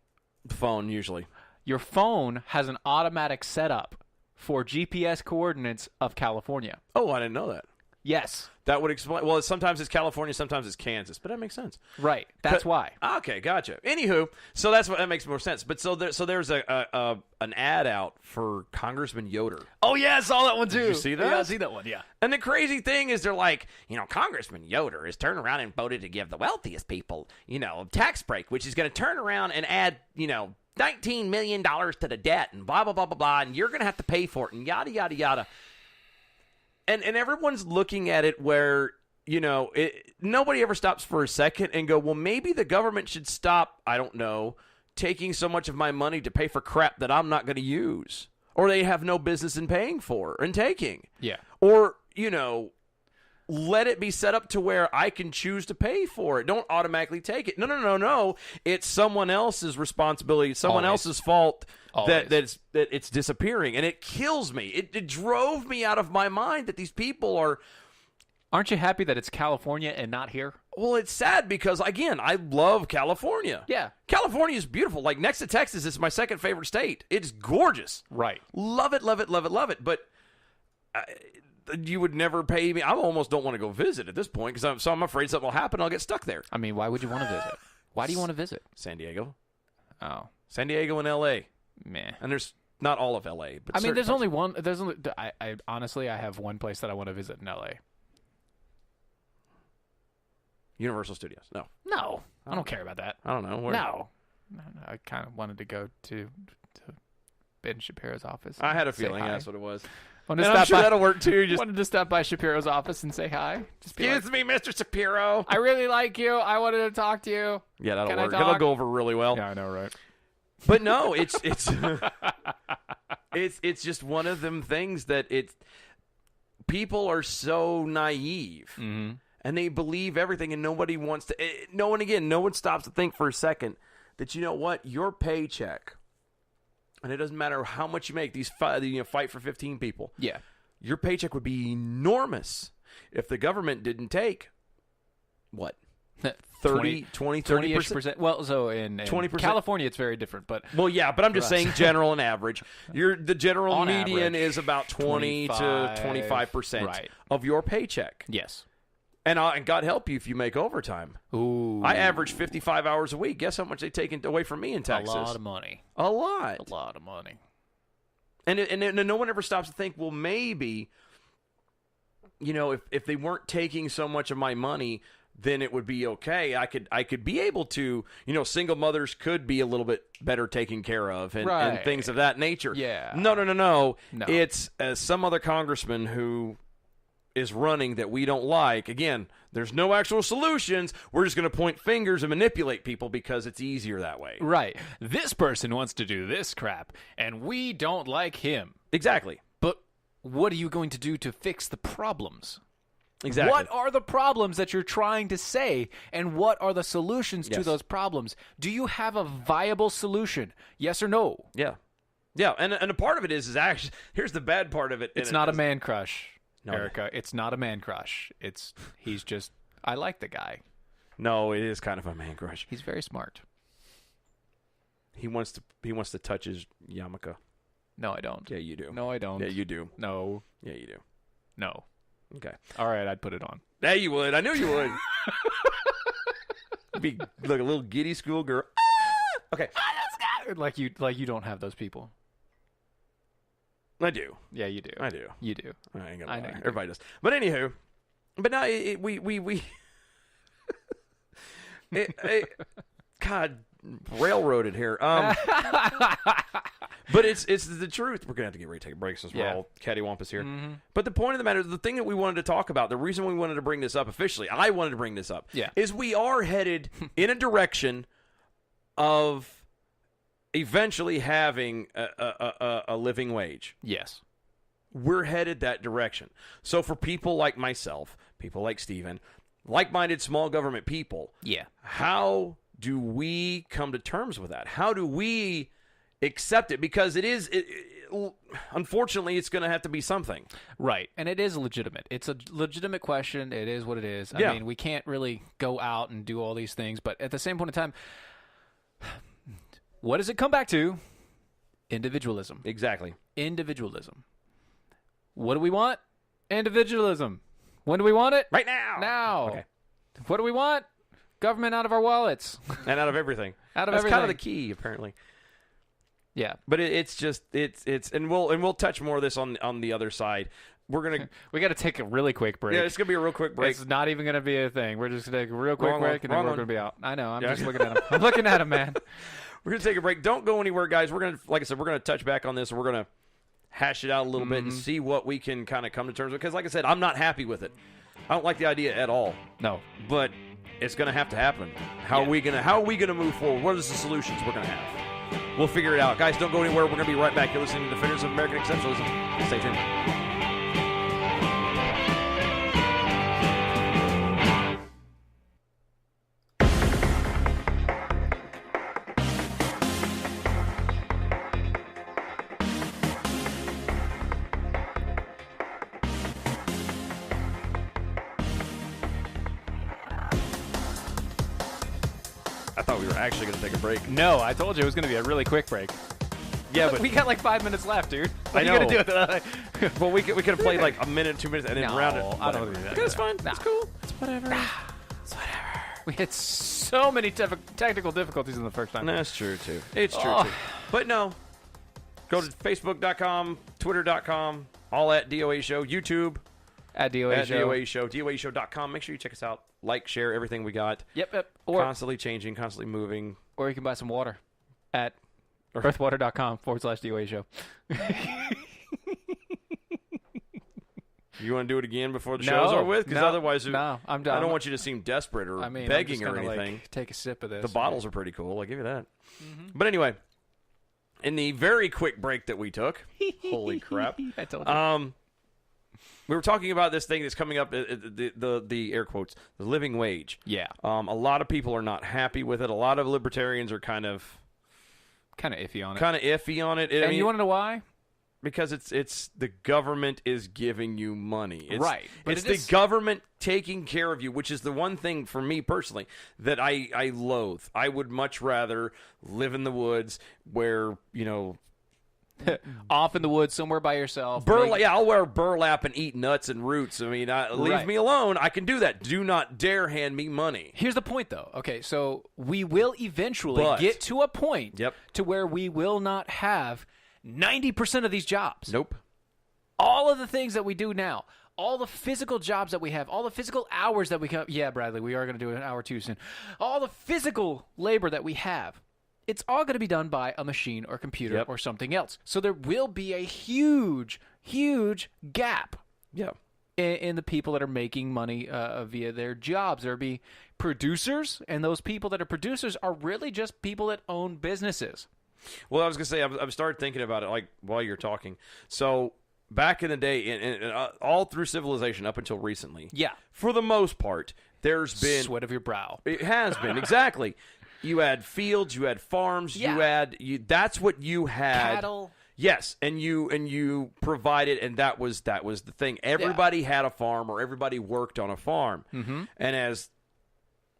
The phone usually. Your phone has an automatic setup for GPS coordinates of California. Oh, I didn't know that. Yes. That would explain. Well, sometimes it's California, sometimes it's Kansas, but that makes sense. Right. That's why. Okay, gotcha. Anywho, so that makes more sense. But so there's an ad out for Congressman Yoder. Oh yeah, I saw that one too. Did you see that? Yeah, I see that one. Yeah. And the crazy thing is, they're like, Congressman Yoder has turned around and voted to give the wealthiest people, a tax break, which is going to turn around and add, $19 million to the debt, and blah blah blah blah blah, and you're going to have to pay for it, and yada yada yada. And everyone's looking at it where, nobody ever stops for a second and go, well, maybe the government should stop, I don't know, taking so much of my money to pay for crap that I'm not going to use. Or they have no business in paying for and taking. Yeah. Or, let it be set up to where I can choose to pay for it. Don't automatically take it. No. It's someone else's responsibility, someone else's fault that it's disappearing. And it kills me. It drove me out of my mind that these people are... Aren't you happy that it's California and not here? Well, it's sad because, again, I love California. Yeah. California is beautiful. Like, next to Texas, it's my second favorite state. It's gorgeous. Right. Love it, love it, love it, love it. But... you would never pay me. I almost don't want to go visit at this point because I'm afraid something will happen. I'll get stuck there. I mean, why would you want to visit? Why do you want to visit? San Diego. Oh, San Diego and L.A. Meh. And there's not all of L.A. But I mean, there's only one. There's only. I honestly, I have one place that I want to visit in L.A. Universal Studios. No, I don't care about that. I don't know. Where? No, I kind of wanted to go to Ben Shapiro's office. I had a feeling that's what it was. And I'm sure that'll work too. Wanted to stop by Shapiro's office and say hi. Excuse me, Mr. Shapiro. I really like you. I wanted to talk to you. Yeah, that'll work. It'll go over really well. Yeah, I know, right? But no, it's it's just one of them things that people are so naive and they believe everything, and nobody wants to. No one stops to think for a second that your paycheck. And it doesn't matter how much you make. These fight for 15 people. Yeah, your paycheck would be enormous if the government didn't take what 30%. Well, so in 20%. California, it's very different. But I'm just saying general and average. The general median is about 20 to 25% of your paycheck. Yes. And God help you if you make overtime. Ooh. I average 55 hours a week. Guess how much they take away from me in taxes? A lot of money. A lot. A lot of money. And no one ever stops to think, well, maybe, if they weren't taking so much of my money, then it would be okay. I could be able to, single mothers could be a little bit better taken care of and things of that nature. Yeah. No. It's some other congressman who is running that we don't like. Again, there's no actual solutions. We're just going to point fingers and manipulate people because it's easier that way. Right. This person wants to do this crap, and we don't like him. Exactly. But what are you going to do to fix the problems? Exactly. What are the problems that you're trying to say, and what are the solutions to those problems? Do you have a viable solution? Yes or no? Yeah. Yeah, and a part of it is actually, here's the bad part of it. It's not a man crush. No, Erica, it's not a man crush. He's just, I like the guy. No, it is kind of a man crush. He's very smart. He wants to touch his yarmulke. No, I don't. Yeah, you do. No, I don't. Yeah, you do. No. Yeah, you do. No. Okay. All right, I'd put it on. Yeah, you would. I knew you would. Be like a little giddy schoolgirl. Okay. Like you don't have those people. I do. Yeah, you do. I do. You do. I ain't gonna I lie. know you do. Everybody does. But anywho, but now we God, railroaded here. But it's the truth. We're gonna have to get ready to take a break since we're all cattywampus here. Mm-hmm. But the point of the matter, the thing that we wanted to talk about, the reason we wanted to bring this up officially, I wanted to bring this up, is we are headed in a direction of eventually having a living wage. Yes. We're headed that direction. So for people like myself, people like Steven, like-minded small government people, how do we come to terms with that? How do we accept it? Because unfortunately, it's going to have to be something. Right. And it is legitimate. It's a legitimate question. It is what it is. I mean, we can't really go out and do all these things. But at the same point in time, what does it come back to? Individualism. Exactly. Individualism. What do we want? Individualism. When do we want it? Right now. Now. Okay. What do we want? Government out of our wallets. And out of everything. Out of That's everything. kind of the key, apparently. Yeah. But it's and we'll touch more of this on the other side. We're gonna we got to take a really quick break. Yeah, it's gonna be a real quick break. It's not even gonna be a thing. We're just gonna take a real quick break and then we're gonna be out. I know. I'm Yeah. just looking at him. I'm looking at him, man. We're gonna take a break. Don't go anywhere, guys. We're gonna, like I said, we're gonna touch back on this. We're gonna hash it out a little bit and see what we can kind of come to terms with. Because, like I said, I'm not happy with it. I don't like the idea at all. No, but it's gonna have to happen. How are we gonna move forward? What is the solutions we're gonna have? We'll figure it out, guys. Don't go anywhere. We're gonna be right back. You're listening to Defenders of American Exceptionalism. Stay tuned. I thought we were actually going to take a break. No, I told you it was going to be a really quick break. Yeah, but we got like 5 minutes left, dude. What I know. are you going to do? Well, we could have played like a minute, 2 minutes, and then round it. I don't want to do that. That's fine. That's cool. It's whatever. It's whatever. We had so many technical difficulties in the first time. That's true, too. It's true, too. But no. Go to Facebook.com, Twitter.com, all at DOA Show, YouTube. At DOA Show. DOA Show, DOAShow.com. Make sure you check us out. Like, share everything we got. Yep. Or constantly changing, constantly moving. Or you can buy some water at earthwater.com/DOA Show. You want to do it again before the show's over with? Because otherwise, I'm done. I don't want you to seem desperate or begging or anything. Take a sip of this. The bottles are pretty cool. I'll give you that. But anyway, in the very quick break that we took, holy crap. I told you. We were talking about this thing that's coming up, the air quotes, the living wage. Yeah. A lot of people are not happy with it. A lot of libertarians are kind of iffy on it. And you want to know why? Because it's the government is giving you money. Right. But it's the government taking care of you, which is the one thing for me personally that I loathe. I would much rather live in the woods where, off in the woods somewhere by yourself. I'll wear burlap and eat nuts and roots. I mean, leave me alone. I can do that. Do not dare hand me money. Here's the point, though. Okay, so we will eventually get to a point to where we will not have 90% of these jobs. Nope. All of the things that we do now, all the physical jobs that we have, all the physical hours that we have. Yeah, Bradley, we are going to do an hour too soon. All the physical labor that we have. It's all going to be done by a machine or computer or something else. So there will be a huge, huge gap in the people that are making money via their jobs. There will be producers, and those people that are producers are really just people that own businesses. Well, I was going to say, I've started thinking about it like while you're talking. So back in the day, and all through civilization up until recently, for the most part, there's been sweat of your brow. It has been, exactly. You had fields, you had farms, that's what you had. Cattle. Yes, and you provided, and that was the thing. Everybody had a farm, or everybody worked on a farm. Mm-hmm. And as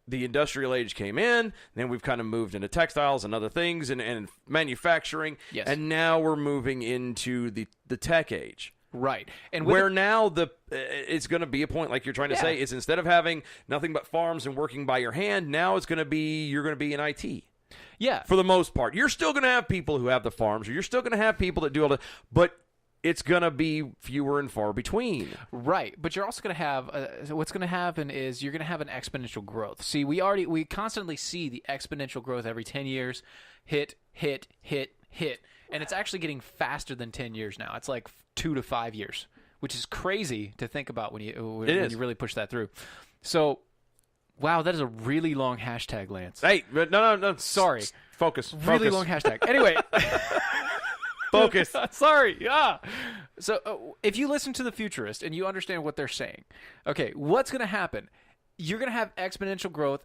the industrial age came in, then we've kind of moved into textiles and other things and manufacturing. Yes. And now we're moving into the tech age. Right. And where now it's going to be a point, like you're trying to say, is instead of having nothing but farms and working by your hand, now it's going to be, you're going to be in IT. Yeah. For the most part. You're still going to have people who have the farms, or you're still going to have people that do all that, but it's going to be fewer and far between. Right. But you're also going to have, what's going to happen is you're going to have an exponential growth. See, we constantly see the exponential growth every 10 years, hit. And it's actually getting faster than 10 years now. It's like 2 to 5 years, which is crazy to think about when you really push that through. So, wow, that is a really long hashtag, Lance. Hey, no. Sorry. Focus. Really long hashtag. Anyway. Focus. Sorry. Yeah. So, if you listen to the futurist and you understand what they're saying, okay, what's going to happen? You're going to have exponential growth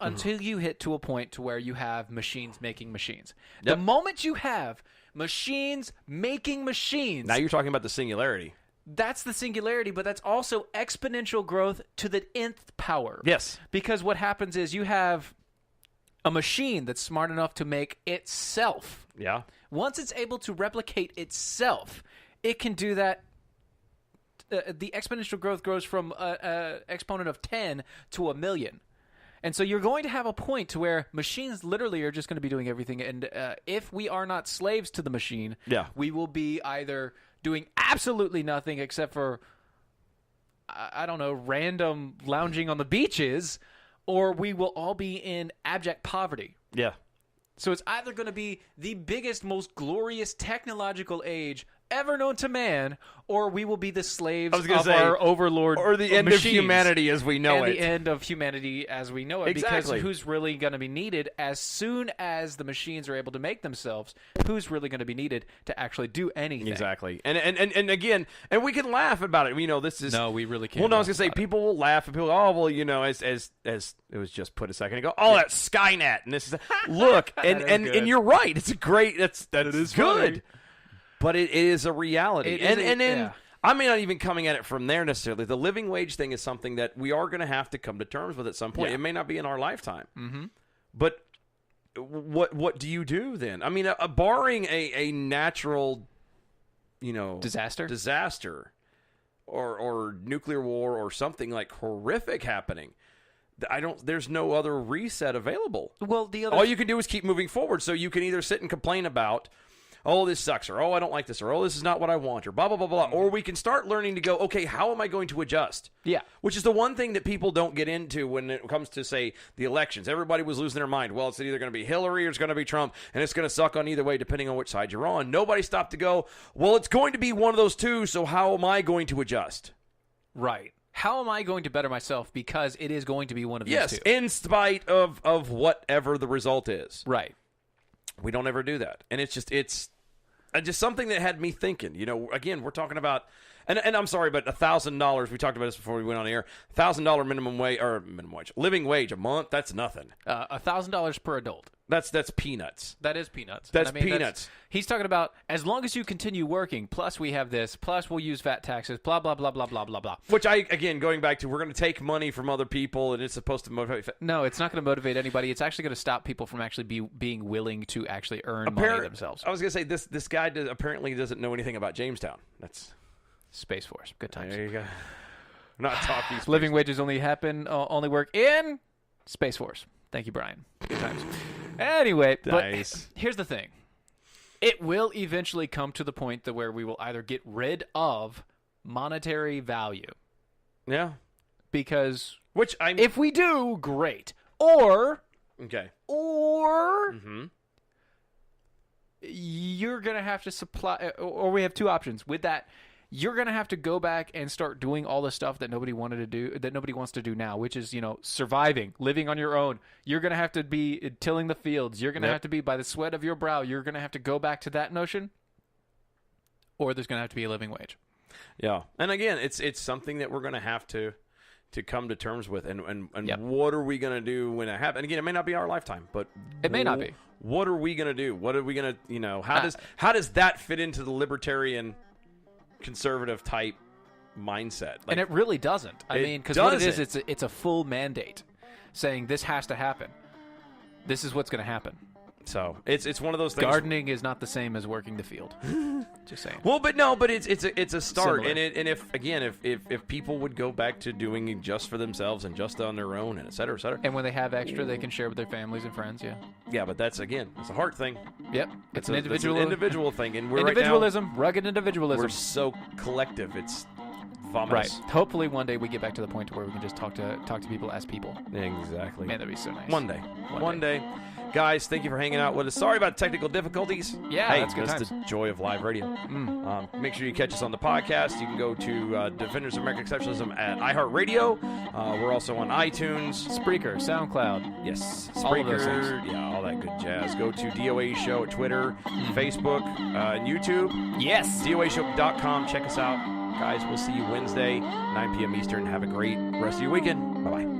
until you hit to a point to where you have machines making machines. Yep. The moment you have machines making machines. Now you're talking about the singularity. That's the singularity, but that's also exponential growth to the nth power. Yes. Because what happens is you have a machine that's smart enough to make itself. Yeah. Once it's able to replicate itself, it can do that. The exponential growth grows from an exponent of 10 to 1,000,000. And so you're going to have a point to where machines literally are just going to be doing everything. And if we are not slaves to the machine, we will be either doing absolutely nothing except for, I don't know, random lounging on the beaches, or we will all be in abject poverty. Yeah. So it's either going to be the biggest, most glorious technological age ever known to man, or we will be the slaves of our overlord or the end machines, of humanity as we know and it. the end of humanity as we know it. Exactly. Because who's really going to be needed as soon as the machines are able to make themselves? Who's really going to be needed to actually do anything? Exactly. And again, and we can laugh about it. You know, this is no, we really can't. Well, no, I was going to say people will laugh and people, oh, well, you know, as it was just put a second ago, oh, that's Skynet, and this is look, and you're right. It's a great. That is good. Funny. But it is a reality. And I may not even coming at it from there necessarily. The living wage thing is something that we are going to have to come to terms with at some point. Yeah. It may not be in our lifetime. Mm-hmm. But what do you do then? I mean, barring a natural, disaster or nuclear war or something like horrific happening, there's no other reset available. Well, all you can do is keep moving forward. So you can either sit and complain about, oh, this sucks, or oh, I don't like this, or oh, this is not what I want, or blah, blah, blah, blah. Mm-hmm. Or we can start learning to go, okay, how am I going to adjust? Yeah. Which is the one thing that people don't get into when it comes to, say, the elections. Everybody was losing their mind. Well, it's either going to be Hillary or it's going to be Trump, and it's going to suck on either way depending on which side you're on. Nobody stopped to go, well, it's going to be one of those two, so how am I going to adjust? Right. How am I going to better myself because it is going to be one of these two? Yes, in spite of whatever the result is. Right. We don't ever do that. And it's just something that had me thinking. Again, we're talking about, and I'm sorry, but $1,000. We talked about this before we went on the air. $1,000 minimum wage, living wage a month. That's nothing. $1,000 per adult. That's peanuts. That is peanuts. That's peanuts. He's talking about as long as you continue working. Plus, we have this. Plus, we'll use VAT taxes. Blah blah blah blah blah blah blah. Which going back to, we're going to take money from other people, and it's supposed to motivate. No, it's not going to motivate anybody. It's actually going to stop people from actually being willing to actually earn money themselves. I was going to say this guy apparently doesn't know anything about Jamestown. That's Space Force. Good times. There you go. Not talking. Living wages only work in Space Force. Thank you, Brian. Good times. Anyway, nice. But here's the thing. It will eventually come to the point where we will either get rid of monetary value. Yeah. Because if we do, great. Or you're going to have to supply, or we have two options. With that, you're going to have to go back and start doing all the stuff that nobody wanted to do, that nobody wants to do now, which is, surviving, living on your own. You're going to have to be tilling the fields. You're going to have to be by the sweat of your brow. You're going to have to go back to that notion, or there's going to have to be a living wage. Yeah. And again, it's something that we're going to have to come to terms with. And what are we going to do when it happens? And again, it may not be our lifetime, but it may not be. What are we going to do? What are we going to, how does that fit into the libertarian conservative type mindset? And it really doesn't. I mean, because what it is, it's a full mandate saying this has to happen. This is what's going to happen. So it's one of those things. Gardening is not the same as working the field. Just saying. Well, but it's a start, Similar. and if people would go back to doing it just for themselves and just on their own, and et cetera, et cetera. And when they have extra, they can share with their families and friends. Yeah. Yeah, but it's a heart thing. Yep. It's an individual thing, and we're individualism, right now, rugged individualism. We're so collective. It's vomitous. Right. Hopefully, one day we get back to the point to where we can just talk to people as people. Exactly. Man, that'd be so nice. One day. Guys, thank you for hanging out with us. Sorry about technical difficulties. Yeah, hey, that's good the joy of live radio. Make sure you catch us on the podcast. You can go to Defenders of American Exceptionalism at iHeartRadio. We're also on iTunes. Spreaker, SoundCloud. Yes. Spreaker. All of those things. Yeah, all that good jazz. Go to DOA Show at Twitter, Facebook, and YouTube. Yes. DOAShow.com. Check us out. Guys, we'll see you Wednesday, 9 p.m. Eastern. Have a great rest of your weekend. Bye-bye.